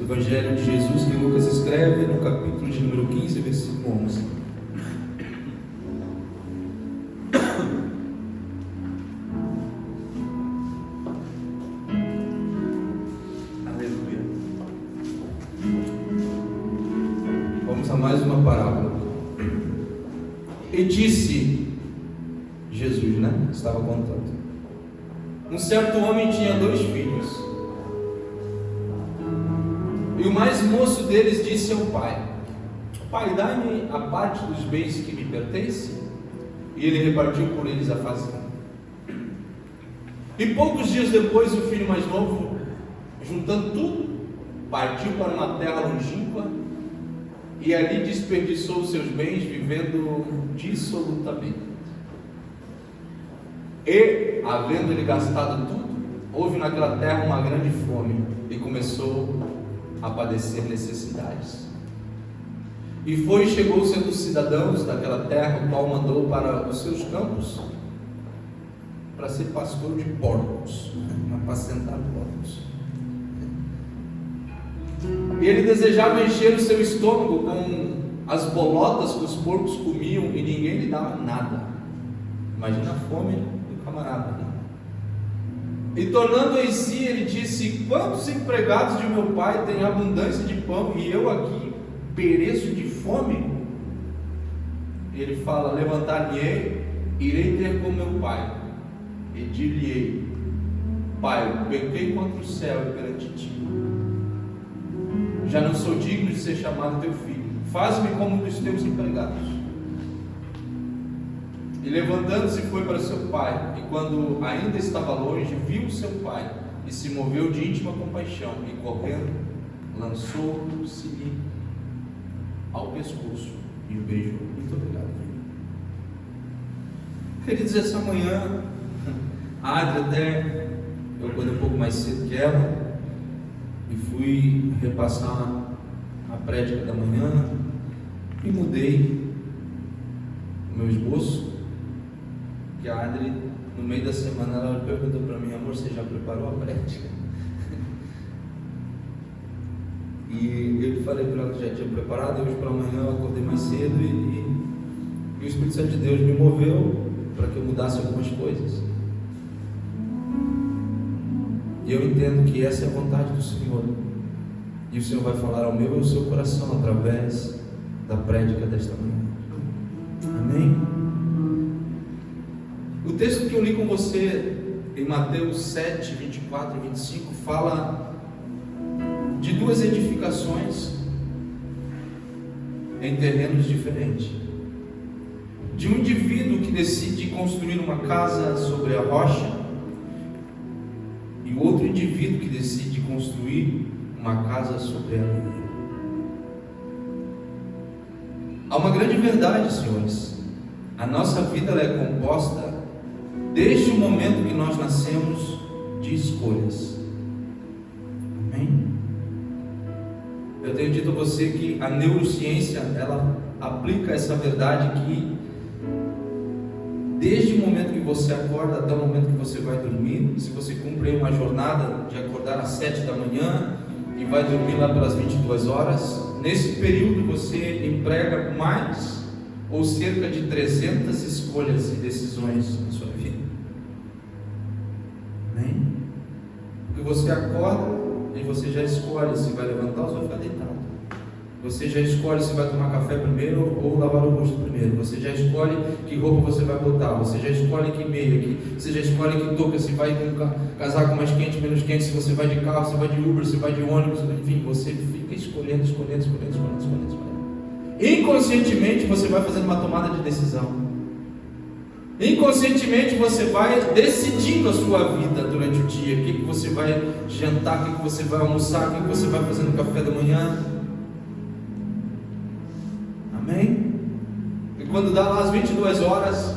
Evangelho de Jesus que Lucas escreve no capítulo de número 15, versículo 11. Aleluia. Vamos a mais uma parábola. E disse Jesus, estava contando. Um certo homem tinha 2 filhos. E o mais moço deles disse ao pai: Pai, dá-me a parte dos bens que me pertence. E ele repartiu por eles a fazenda. E poucos dias depois, o filho mais novo, juntando tudo, partiu para uma terra longínqua e ali desperdiçou os seus bens, vivendo dissolutamente. E, havendo ele gastado tudo, houve naquela terra uma grande fome e começou a padecer necessidades. E foi e chegou-se dos cidadãos daquela terra, o qual mandou para os seus campos para ser pastor de porcos, apacentar porcos. E ele desejava encher o seu estômago com as bolotas que os porcos comiam e ninguém lhe dava nada. Imagina a fome do camarada, E tornando em si, ele disse: Quantos empregados de meu pai têm abundância de pão e eu aqui pereço de fome? E ele fala: Levantar-me-ei, irei ter com meu pai e dir-lhe-ei: Pai, pequei contra o céu e perante ti, já não sou digno de ser chamado teu filho, faz-me como um dos teus empregados. E levantando-se foi para seu pai, e quando ainda estava longe, viu seu pai, e se moveu de íntima compaixão, e correndo, lançou-se-lhe ao pescoço e o beijou. Muito obrigado, filho. Queridos, essa manhã, a Adri até, eu acordei um pouco mais cedo que ela, e fui repassar a prédica da manhã, e mudei o meu esboço. Que a Adri, no meio da semana, ela perguntou para mim: Amor, você já preparou a prédica? E eu falei para ela que já tinha preparado. E hoje pela manhã eu acordei mais cedo e o Espírito Santo de Deus me moveu para que eu mudasse algumas coisas. E eu entendo que essa é a vontade do Senhor, e o Senhor vai falar ao meu e ao seu coração através da prédica desta manhã. Amém? O texto que eu li com você em Mateus 7, 24 e 25 fala de 2 edificações em terrenos diferentes. De um indivíduo que decide construir uma casa sobre a rocha e o outro indivíduo que decide construir uma casa sobre a areia. Há uma grande verdade, senhores. A nossa vida ela é composta, desde o momento que nós nascemos, de escolhas. Amém? Eu tenho dito a você que a neurociência, ela aplica essa verdade que desde o momento que você acorda até o momento que você vai dormir, se você cumpre uma jornada de acordar às 7 da manhã e vai dormir lá pelas 22 horas, nesse período você emprega mais ou cerca de 300 escolhas e decisões na sua vida. Amém? Porque você acorda e você já escolhe se vai levantar ou se vai ficar deitado. Você já escolhe se vai tomar café primeiro ou lavar o rosto primeiro. Você já escolhe que roupa você vai botar. Você já escolhe que meia, você já escolhe que touca, se vai com casaco mais quente, menos quente, se você vai de carro, se vai de Uber, se vai de ônibus, enfim, você fica escolhendo. Inconscientemente você vai fazendo uma tomada de decisão. Inconscientemente você vai decidindo a sua vida durante o dia. O que você vai jantar, o que você vai almoçar, o que você vai fazer no café da manhã. Amém? E quando dá lá as 22 horas,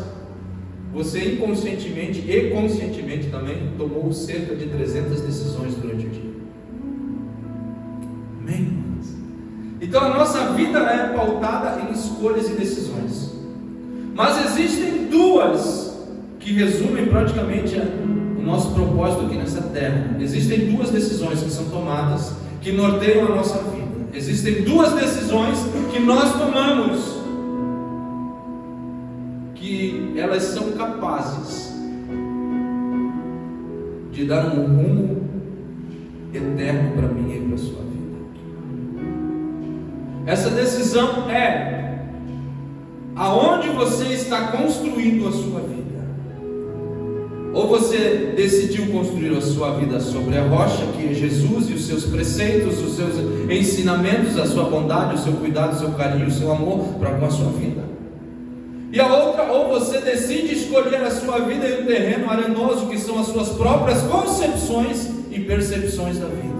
você inconscientemente e conscientemente também tomou cerca de 300 decisões durante o dia. Amém? Então a nossa vida é pautada em escolhas e decisões. Mas existem 2 que resumem praticamente o nosso propósito aqui nessa terra. Existem 2 decisões que são tomadas que norteiam a nossa vida. Existem duas decisões que nós tomamos, que elas são capazes de dar um rumo eterno para mim e para a sua vida. Essa decisão é aonde você está construindo a sua vida. Ou você decidiu construir a sua vida sobre a rocha, que é Jesus e os seus preceitos, os seus ensinamentos, a sua bondade, o seu cuidado, o seu carinho, o seu amor para com a sua vida. E a outra, ou você decide escolher a sua vida em um terreno arenoso, que são as suas próprias concepções e percepções da vida.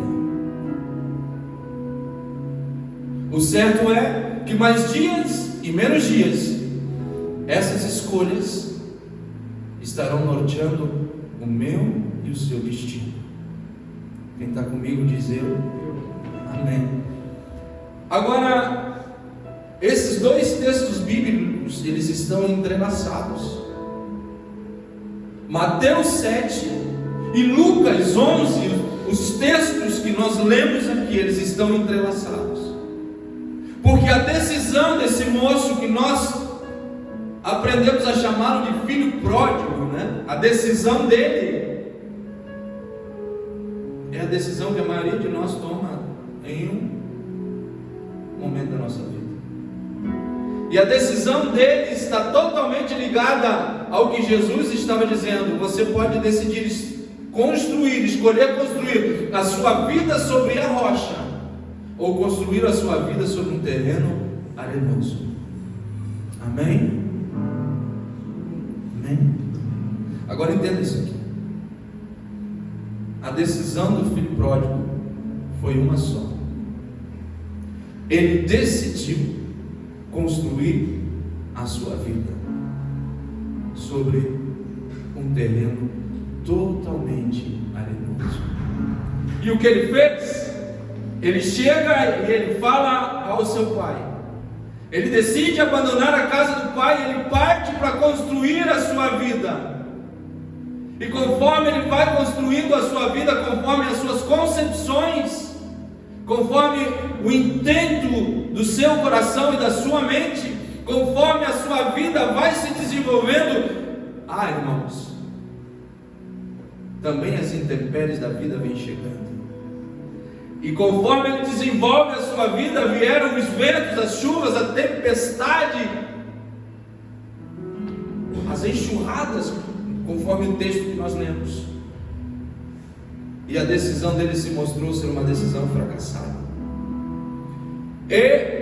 O certo é que mais dias e menos dias, essas escolhas estarão norteando o meu e o seu destino. Quem está comigo diz eu, amém. Agora, esses dois textos bíblicos, eles estão entrelaçados. Mateus 7 e Lucas 11, os textos que nós lemos aqui, eles estão entrelaçados. Porque a decisão desse moço que nós aprendemos a chamá-lo de filho pródigo, né? A decisão dele é a decisão que a maioria de nós toma em um momento da nossa vida. E a decisão dele está totalmente ligada ao que Jesus estava dizendo. Você pode decidir escolher construir a sua vida sobre a rocha, ou construir a sua vida sobre um terreno arenoso. Amém? Amém? Agora entenda isso aqui. A decisão do filho pródigo foi uma só. Ele decidiu construir a sua vida sobre um terreno totalmente arenoso. E o que ele fez? Ele chega e ele fala ao seu pai. Ele decide abandonar a casa do pai e ele parte para construir a sua vida. E conforme ele vai construindo a sua vida, conforme as suas concepções, conforme o intento do seu coração e da sua mente, conforme a sua vida vai se desenvolvendo, irmãos, também as intempéries da vida vêm chegando. E conforme ele desenvolve a sua vida, vieram os ventos, as chuvas, a tempestade, as enxurradas, conforme o texto que nós lemos. E a decisão dele se mostrou ser uma decisão fracassada. E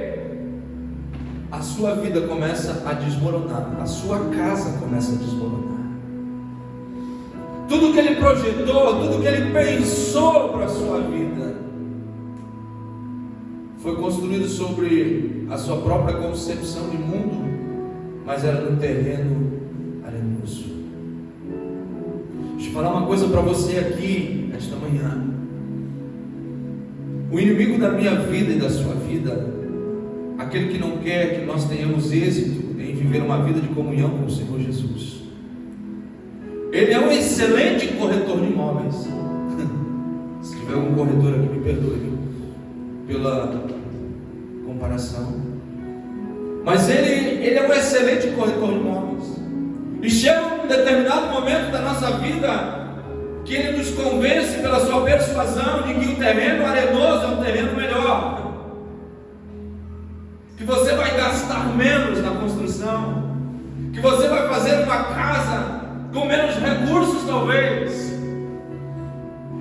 a sua vida começa a desmoronar, a sua casa começa a desmoronar. Tudo que ele projetou, tudo que ele pensou para a sua vida, foi construído sobre a sua própria concepção de mundo, mas era no terreno arenoso. Deixa eu falar uma coisa para você aqui, esta manhã. O inimigo da minha vida e da sua vida, aquele que não quer que nós tenhamos êxito em viver uma vida de comunhão com o Senhor Jesus, ele é um excelente corretor de imóveis. Se tiver algum corretor aqui, me perdoe pela comparação, mas ele é um excelente corretor de imóveis. E chega um determinado momento da nossa vida que ele nos convence pela sua persuasão de que o terreno arenoso é um terreno melhor, que você vai gastar menos na construção, que você vai fazer uma casa com menos recursos talvez,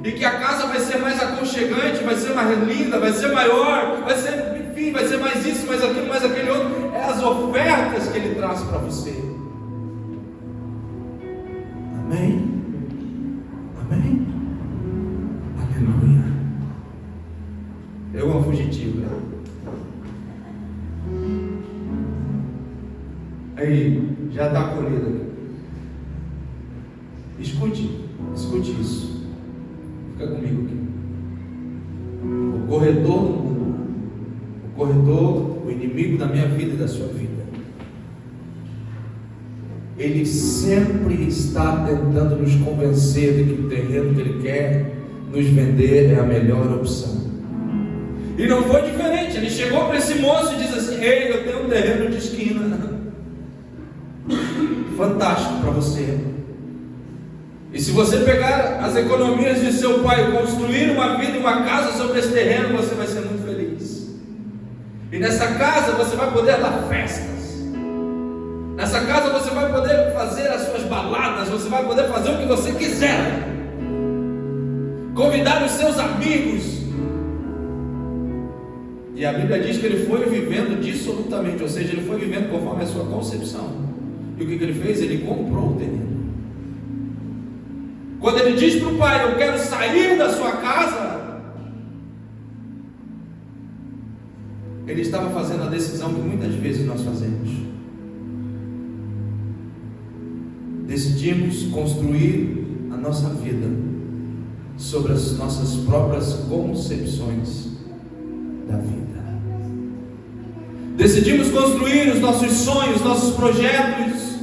e que a casa vai ser mais aconchegante, vai ser mais linda, vai ser maior, vai ser, enfim, vai ser mais isso, mais aquilo, mais aquele outro. É as ofertas que ele traz para você. Amém? Amém? Aleluia. É uma fugitiva. Aí, já está acolhido aqui. Escute isso. Fica comigo aqui. O corredor do mundo, o corredor, o inimigo da minha vida e da sua vida, ele sempre está tentando nos convencer de que o terreno que ele quer nos vender é a melhor opção. E não foi diferente. Ele chegou para esse moço e disse assim: ei, eu tenho um terreno de esquina fantástico para você. E se você pegar as economias de seu pai e construir uma vida e uma casa sobre esse terreno, você vai ser muito feliz. E nessa casa você vai poder dar festas. Nessa casa você vai poder fazer as suas baladas, você vai poder fazer o que você quiser. Convidar os seus amigos. E a Bíblia diz que ele foi vivendo dissolutamente, ou seja, ele foi vivendo conforme a sua concepção. E o que ele fez? Ele comprou o terreno. Quando ele diz para o pai: eu quero sair da sua casa, ele estava fazendo a decisão que muitas vezes nós fazemos. Decidimos construir a nossa vida sobre as nossas próprias concepções da vida. Decidimos construir os nossos sonhos, nossos projetos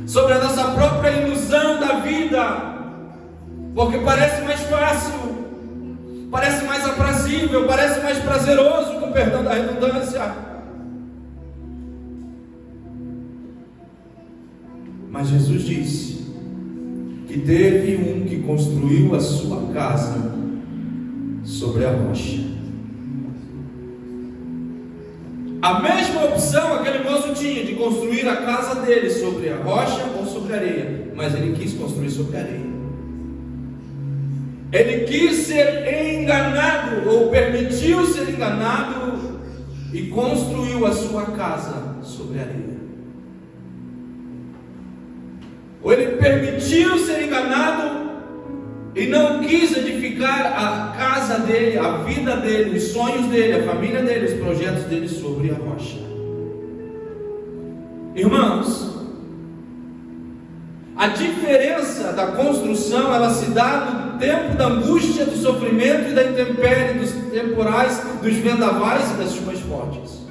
sobre a nossa própria ilusão da vida, porque parece mais fácil, parece mais aprazível, parece mais prazeroso, com perdão da redundância. Mas Jesus disse que teve um que construiu a sua casa sobre a rocha. A mesma opção aquele moço tinha de construir a casa dele sobre a rocha ou sobre a areia, mas ele quis construir sobre a areia. Ele quis ser enganado, ou permitiu ser enganado, e construiu a sua casa sobre a areia. Ou ele permitiu ser enganado e não quis edificar a casa dele, a vida dele, os sonhos dele, a família dele, os projetos dele sobre a rocha. Irmãos, a diferença da construção, ela se dá no tempo da angústia, do sofrimento e da intempérie, dos temporais, dos vendavais e das chuvas fortes.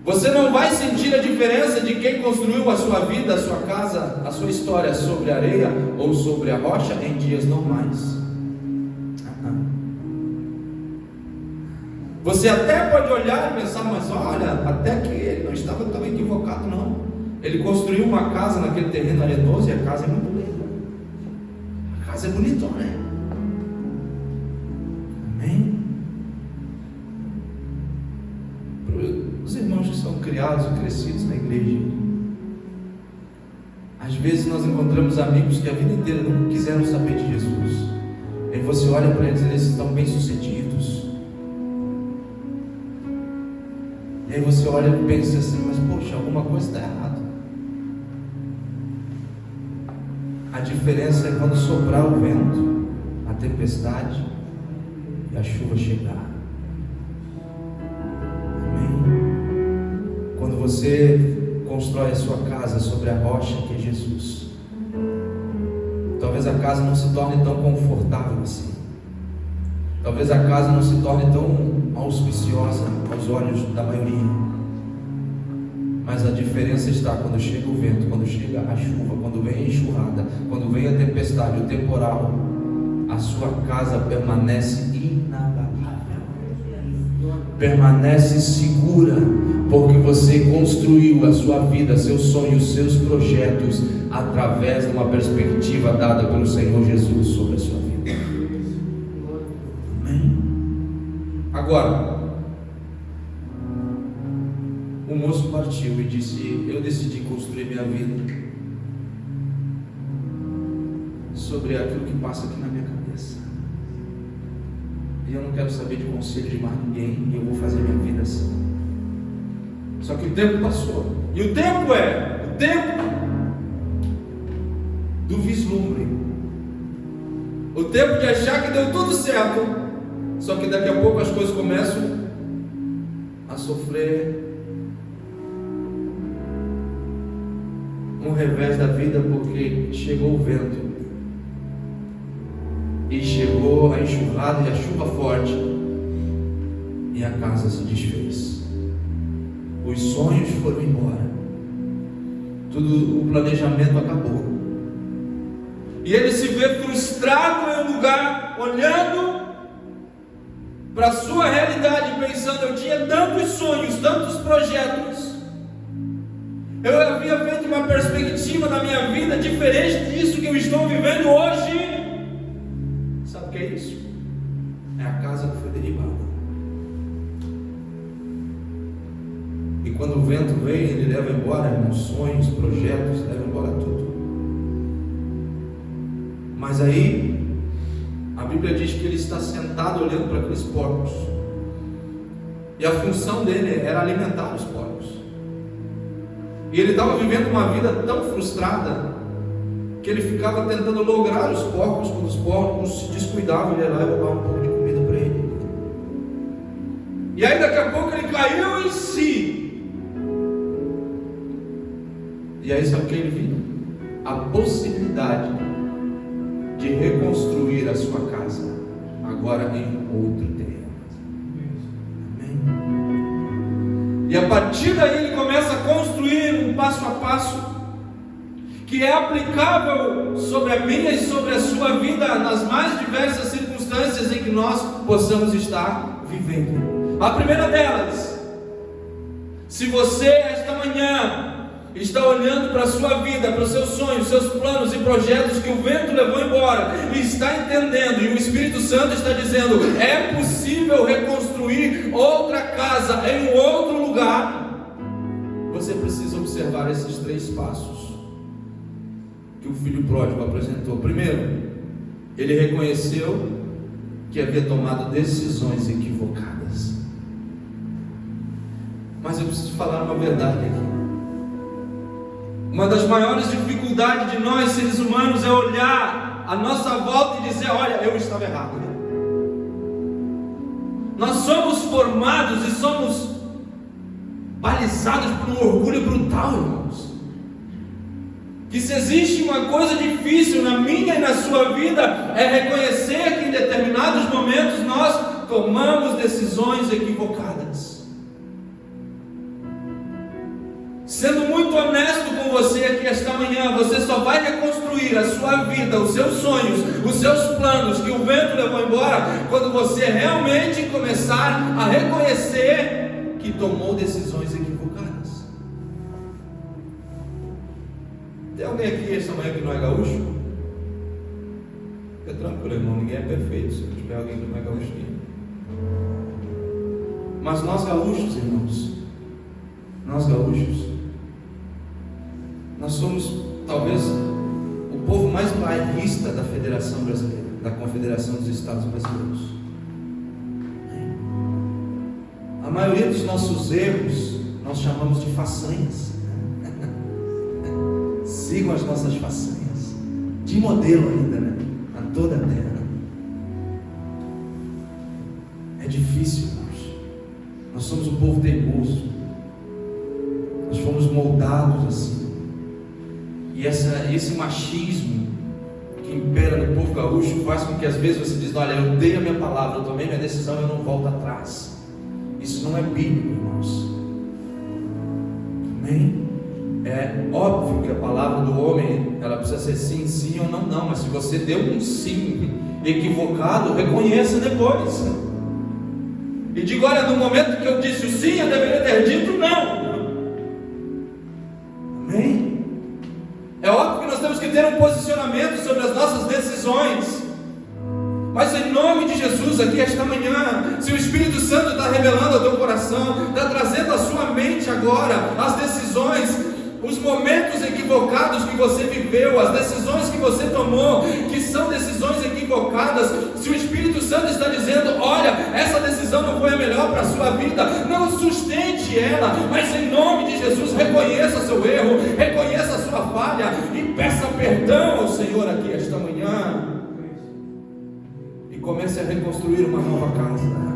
Você não vai sentir a diferença de quem construiu a sua vida, a sua casa, a sua história sobre a areia ou sobre a rocha em dias normais. Você até pode olhar e pensar: mas olha, até que ele não estava tão equivocado não. Ele construiu uma casa naquele terreno arenoso e a casa é muito linda. A casa é bonitona, né? Amém? Os irmãos que são criados e crescidos na igreja, às vezes nós encontramos amigos que a vida inteira não quiseram saber de Jesus. Aí você olha para eles e eles estão bem sucedidos. E aí você olha e pensa assim: mas poxa, alguma coisa está errada. A diferença é quando soprar o vento, a tempestade e a chuva chegar. Quando você constrói a sua casa sobre a rocha que é Jesus, talvez a casa não se torne tão confortável assim. Talvez a casa não se torne tão auspiciosa aos olhos da maioria. Mas a diferença está quando chega o vento, quando chega a chuva, quando vem a enxurrada, quando vem a tempestade, o temporal, a sua casa permanece inabalável, permanece segura, porque você construiu a sua vida, seus sonhos, seus projetos através de uma perspectiva dada pelo Senhor Jesus sobre a sua vida. Amém? Agora, o moço partiu e disse: eu decidi construir minha vida sobre aquilo que passa aqui na minha cabeça, e eu não quero saber de conselho de mais ninguém, e eu vou fazer minha vida assim. Só que o tempo passou, e o tempo é o tempo do vislumbre, o tempo de achar que deu tudo certo, só que daqui a pouco as coisas começam a sofrer um revés da vida, porque chegou o vento, e chegou a enxurrada e a chuva forte, e a casa se desfez. Os sonhos foram embora, tudo, o planejamento acabou, e ele se vê frustrado em um lugar, olhando para a sua realidade, pensando: eu tinha tantos sonhos, tantos projetos, eu havia feito uma perspectiva na minha vida diferente disso que eu estou vivendo hoje. Sabe o que é isso? É a casa que foi derribada. E quando o vento vem, ele leva embora, irmãos, sonhos, projetos, leva embora tudo. Mas aí, a Bíblia diz que ele está sentado olhando para aqueles porcos. E a função dele era alimentar os porcos. E ele estava vivendo uma vida tão frustrada que ele ficava tentando lograr os porcos. Quando os porcos se descuidavam, ele ia lá e roubava um pouco de comida para ele. E aí daqui a pouco ele caiu em si. E aí sabe o que ele viu? A possibilidade de reconstruir a sua casa, agora em outro terreno. Amém? E a partir daí ele começa a construir um passo a passo que é aplicável sobre a minha e sobre a sua vida nas mais diversas circunstâncias em que nós possamos estar vivendo. A primeira delas: se você esta manhã está olhando para a sua vida, para os seus sonhos, seus planos e projetos que o vento levou embora, e está entendendo, e o Espírito Santo está dizendo: é possível reconstruir outra casa em outro lugar, você precisa observar esses 3 passos que o filho pródigo apresentou. Primeiro, ele reconheceu que havia tomado decisões equivocadas. Mas eu preciso falar uma verdade aqui. Uma das maiores dificuldades de nós seres humanos é olhar à nossa volta e dizer: olha, eu estava errado. Nós somos formados e somos balizados por um orgulho brutal, irmãos. Que se existe uma coisa difícil na minha e na sua vida, é reconhecer que em determinados momentos nós tomamos decisões equivocadas. Sendo muito honesto com você aqui esta manhã, você só vai reconstruir a sua vida, os seus sonhos, os seus planos que o vento levou embora, quando você realmente começar a reconhecer que tomou decisões equivocadas. Tem alguém aqui esta manhã que não é gaúcho? Fica tranquilo, irmão, ninguém é perfeito. Se tiver alguém que não é gaúcho aqui. Mas nós gaúchos, irmãos, nós somos talvez o povo mais bairrista da Federação Brasileira, da Confederação dos Estados Brasileiros. A maioria dos nossos erros nós chamamos de façanhas. Sigam as nossas façanhas, de modelo ainda, né? A toda a terra. É difícil, irmãos. Nós somos um povo teimoso. Nós fomos moldados assim. E esse machismo que impera no povo gaúcho faz com que às vezes você diz: olha, eu dei a minha palavra, eu tomei minha decisão, eu não volto atrás. Isso não é bíblico, irmãos. Amém? É óbvio que a palavra do homem, ela precisa ser sim, sim ou não, não. Mas se você deu um sim equivocado, reconheça depois. E diga: olha, no momento que eu disse o sim, eu deveria ter dito não. Amém? É óbvio que nós temos que ter um posicionamento sobre as nossas decisões. Mas em nome de Jesus, aqui esta manhã, se o Espírito Santo está revelando ao teu coração, está trazendo à sua mente agora as decisões, os momentos equivocados que você viveu, as decisões que você tomou, que são decisões equivocadas, se o Espírito Santo está dizendo: olha, essa decisão não foi a melhor para a sua vida, não sustente ela, mas em nome de Jesus, reconheça seu erro, reconheça a sua falha e peça perdão ao Senhor aqui esta manhã, e comece a reconstruir uma nova casa.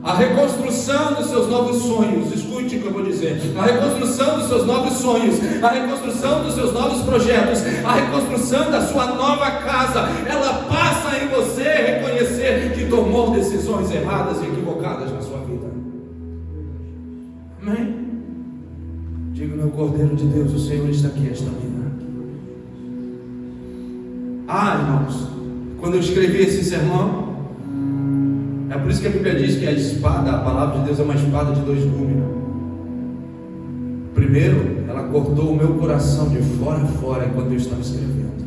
A reconstrução dos seus novos sonhos, escute o que eu vou dizer, a reconstrução dos seus novos sonhos, a reconstrução dos seus novos projetos, a reconstrução da sua nova casa, ela passa em você reconhecer que tomou decisões erradas e equivocadas na sua vida. Amém? Diga: meu Cordeiro de Deus, o Senhor está aqui esta manhã. Irmãos, quando eu escrevi esse sermão, é por isso que a Bíblia diz que a espada, a palavra de Deus é uma espada de dois gumes. Primeiro, ela cortou o meu coração de fora a fora enquanto eu estava escrevendo.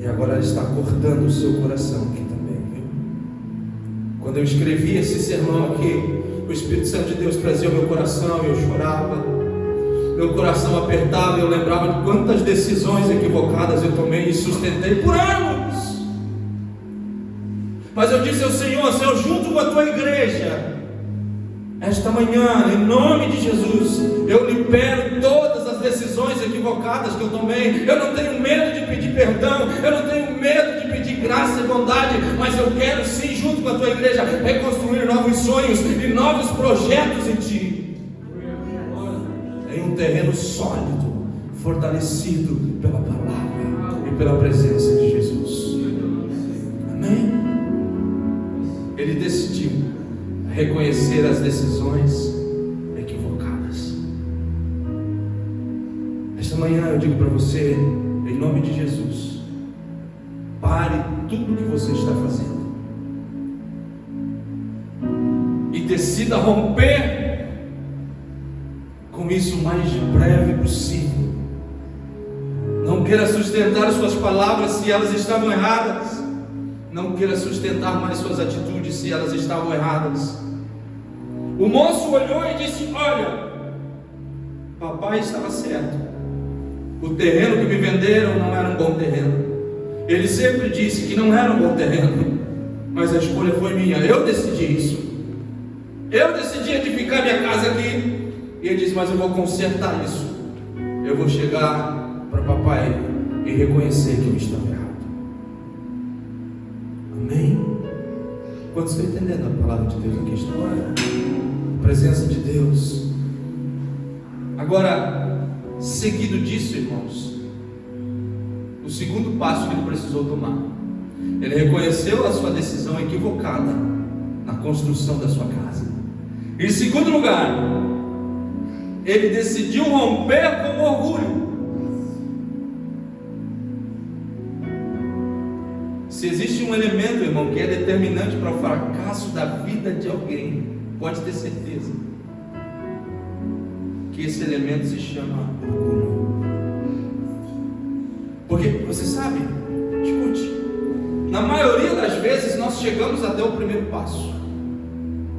E agora ela está cortando o seu coração aqui também, viu? Quando eu escrevi esse sermão aqui, o Espírito Santo de Deus trazia o meu coração e eu chorava. Meu coração apertava e eu lembrava de quantas decisões equivocadas eu tomei e sustentei por anos. Mas eu disse ao Senhor: Senhor, junto com a tua igreja, esta manhã, em nome de Jesus, eu libero todas as decisões equivocadas que eu tomei. Eu não tenho medo de pedir perdão, eu não tenho medo de pedir graça e bondade, mas eu quero sim, junto com a tua igreja, reconstruir novos sonhos e novos projetos em ti, em um terreno sólido, fortalecido pela palavra e pela presença de Jesus. Amém? Ele decidiu reconhecer as decisões equivocadas. Esta manhã eu digo para você, em nome de Jesus, pare tudo o que você está fazendo e decida romper com isso o mais breve possível. Não queira sustentar as suas palavras se elas estavam erradas. Não queira sustentar mais suas atitudes se elas estavam erradas. O moço olhou e disse: olha, papai estava certo. O terreno que me venderam não era um bom terreno. Ele sempre disse que não era um bom terreno, mas a escolha foi minha. Eu decidi isso. Eu decidi edificar minha casa aqui. E ele disse: mas eu vou consertar isso. Eu vou chegar para papai e reconhecer que eu estava errado. Amém? Quantos estão entendendo a palavra de Deus aqui? A presença de Deus. Agora, seguido disso, irmãos, o segundo passo que ele precisou tomar, ele reconheceu a sua decisão equivocada na construção da sua casa. Em segundo lugar, ele decidiu romper com o orgulho. Se existe um elemento, irmão, que é determinante para o fracasso da vida de alguém, pode ter certeza que esse elemento se chama orgulho. Porque você sabe, escute, na maioria das vezes nós chegamos até o primeiro passo.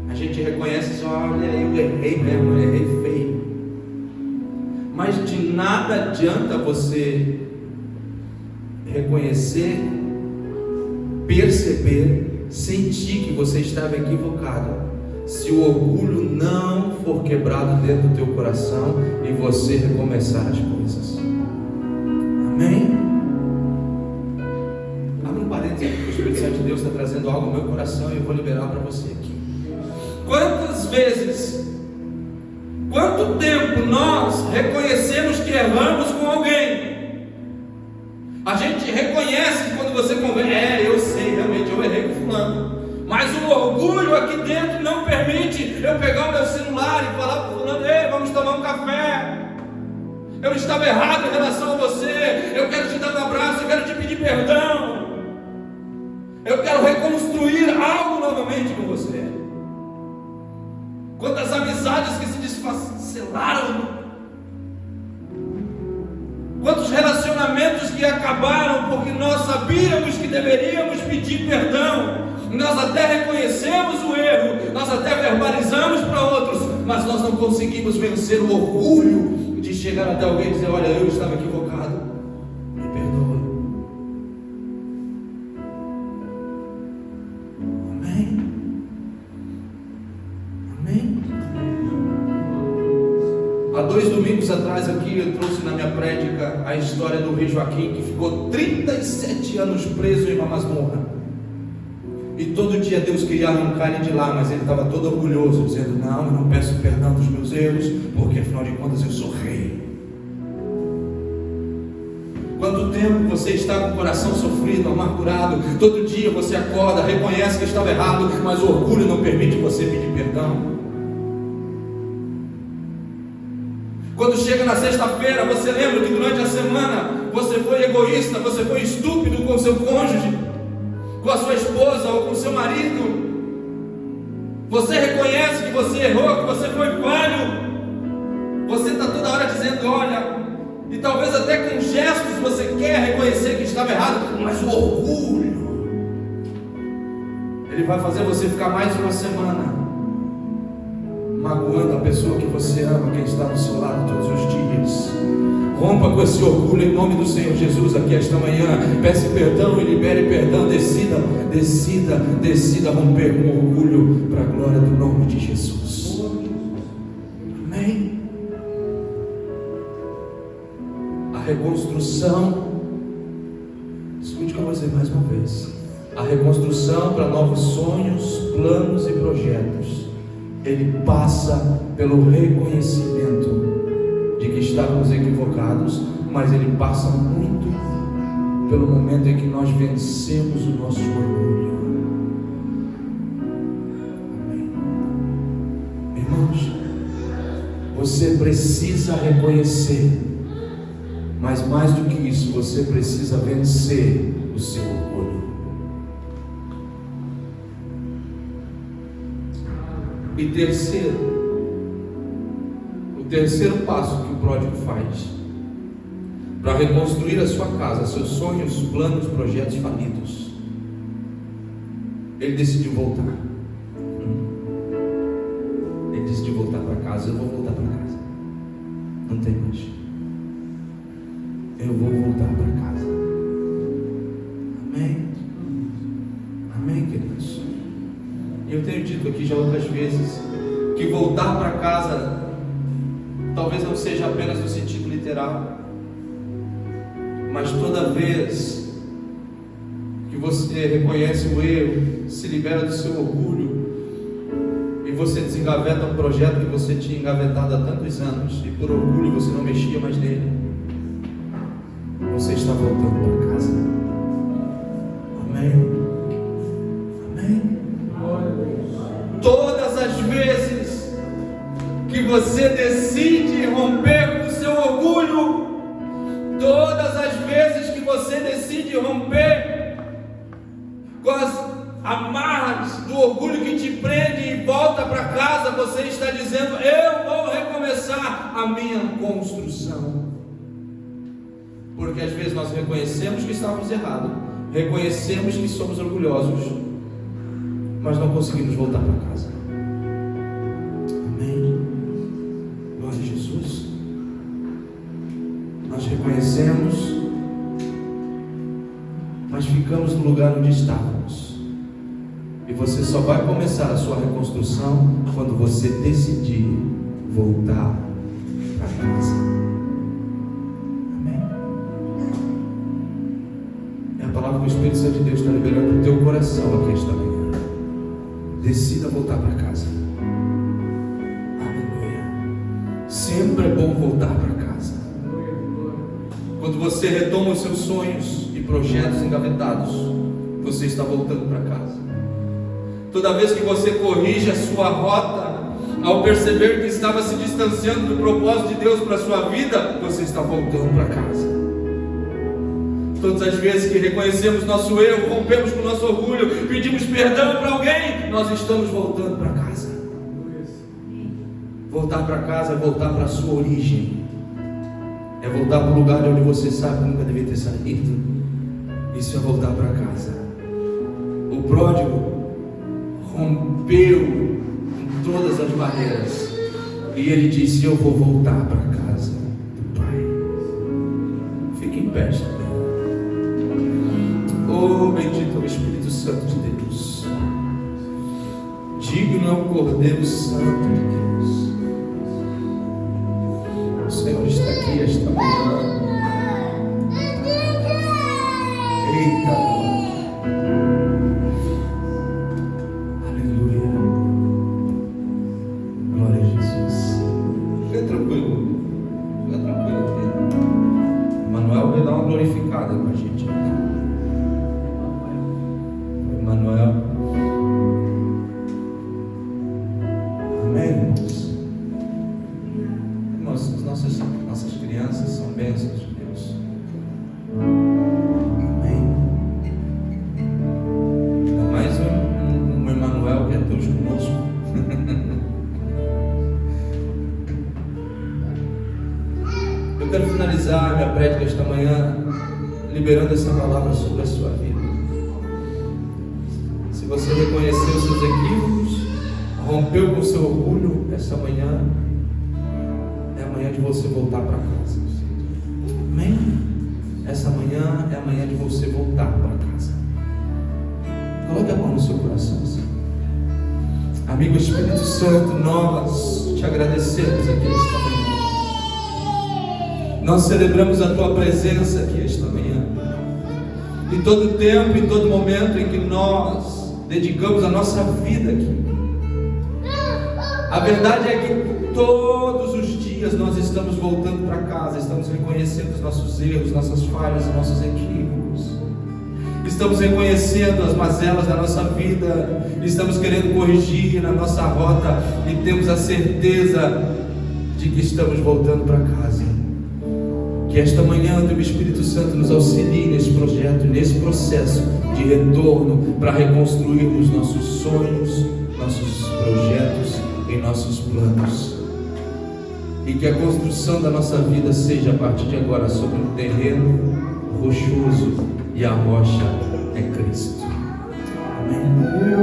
A gente reconhece só: olha, eu errei mesmo, eu errei feio. Mas de nada adianta você reconhecer, perceber, sentir que você estava equivocado, se o orgulho não for quebrado dentro do teu coração e você recomeçar as coisas. Amém? Abre um parênteses aqui, que o Espírito Santo de Deus está trazendo algo no meu coração e eu vou liberar para você aqui. Quantas vezes, quanto tempo nós reconhecemos que erramos com alguém? A gente reconhece quando você conversa: eu sei, realmente eu errei com fulano. Mas o orgulho aqui dentro não permite eu pegar o meu celular e falar para o fulano: ei, vamos tomar um café. Eu estava errado em relação a você. Eu quero te dar um abraço, eu quero te pedir perdão. Eu quero reconstruir algo novamente com você. Quantas amizades que se desfacelaram. Quantos relacionamentos que acabaram porque nós sabíamos que deveríamos pedir perdão. Nós até reconhecemos o erro, nós até verbalizamos para outros, mas nós não conseguimos vencer o orgulho de chegar até alguém e dizer: olha, eu estava equivocado, me perdoa. Amém? Amém? Há 2 domingos atrás aqui eu trouxe na minha prédica a história do rei Joaquim, que ficou 37 anos preso em uma masmorra. E todo dia Deus queria arrancar ele de lá, mas ele estava todo orgulhoso, dizendo: não, eu não peço perdão dos meus erros, porque afinal de contas eu sou rei. Quanto tempo você está com o coração sofrido, amargurado? Todo dia você acorda, reconhece que estava errado, mas o orgulho não permite você pedir perdão. Quando chega na sexta-feira, você lembra que durante a semana você foi egoísta, você foi estúpido com o seu cônjuge, com a sua esposa ou com o seu marido. Você reconhece que você errou, que você foi falho. Você está toda hora dizendo, olha, e talvez até com gestos você quer reconhecer que estava errado, mas o orgulho, ele vai fazer você ficar mais uma semana magoando a pessoa que você ama, quem está do seu lado todos os dias. Rompa com esse orgulho em nome do Senhor Jesus aqui esta manhã. Peça perdão e libere perdão. Decida romper com orgulho para a glória do nome de Jesus. Amém. A reconstrução, escute o que eu vou dizer mais uma vez. A reconstrução para novos sonhos, planos e projetos, ele passa pelo reconhecimento de que estávamos equivocados, mas ele passa muito pelo momento em que nós vencemos o nosso orgulho. Amém. Irmãos, você precisa reconhecer, mas mais do que isso, você precisa vencer o seu orgulho. E o terceiro passo que o pródigo faz para reconstruir a sua casa, seus sonhos, planos, projetos falidos, ele decidiu voltar. Ele decidiu voltar para casa. Eu vou voltar para casa, não tem mais. Eu vou voltar para casa. Amém? Amém, queridos? Eu tenho dito aqui já outras vezes que voltar para casa talvez não seja apenas no sentido literal, mas toda vez que você reconhece o erro, se libera do seu orgulho e você desengaveta um projeto que você tinha engavetado há tantos anos e por orgulho você não mexia mais nele, você está voltando para casa. Amém? Amém? Todas as vezes que você decide romper com o seu orgulho, todas as vezes que você decide romper com as amarras do orgulho que te prende e volta para casa, você está dizendo: eu vou recomeçar a minha construção. Porque às vezes nós reconhecemos que estávamos errados, reconhecemos que somos orgulhosos, mas não conseguimos voltar para casa. Amém? Glória a Jesus. Nós reconhecemos, mas ficamos no lugar onde estávamos. E você só vai começar a sua reconstrução quando você decidir voltar para casa. Amém? É a palavra que o Espírito Santo de Deus está liberando para o teu coração aqui esta manhã. Decida voltar para casa. Aleluia. Sempre é bom voltar para casa. Quando você retoma os seus sonhos e projetos engavetados, você está voltando para casa. Toda vez que você corrige a sua rota, ao perceber que estava se distanciando do propósito de Deus para a sua vida, você está voltando para casa. Todas as vezes que reconhecemos nosso erro, rompemos com nosso orgulho, pedimos perdão para alguém, nós estamos voltando para casa. Voltar para casa é voltar para a sua origem, é voltar para o lugar de onde você sabe que nunca devia ter saído. Isso é voltar para casa. O pródigo rompeu com todas as barreiras e ele disse: eu vou voltar para casa do Pai. Fique em pé também. Oh, bendito é o Espírito Santo de Deus. Digno é o Cordeiro Santo de Deus. O Senhor está aqui esta manhã. Eita, aleluia. Glória a Jesus. Fica tranquilo. Fica tranquilo, filho. Manuel vai dar uma glorificada com a gente. Manuel. Amém, irmãos? Irmãos, as nossas prédica esta manhã, liberando essa palavra sobre a sua vida. Se você reconheceu os seus equívocos, rompeu com o seu orgulho, essa manhã é a manhã de você voltar para casa. Amém? Essa manhã é a manhã de você voltar para casa. Coloque a mão no seu coração. Amigo Espírito Santo, nós te agradecemos aqui esta manhã. Nós celebramos a tua presença aqui esta manhã. E todo tempo e todo momento em que nós dedicamos a nossa vida aqui. A verdade é que todos os dias nós estamos voltando para casa, estamos reconhecendo os nossos erros, nossas falhas e nossos equívocos. Estamos reconhecendo as mazelas da nossa vida, estamos querendo corrigir na nossa rota e temos a certeza de que estamos voltando para casa. Que esta manhã o Teu Espírito Santo nos auxilie nesse projeto, nesse processo de retorno para reconstruirmos nossos sonhos, nossos projetos e nossos planos. E que a construção da nossa vida seja a partir de agora sobre um terreno rochoso e a rocha é Cristo. Amém.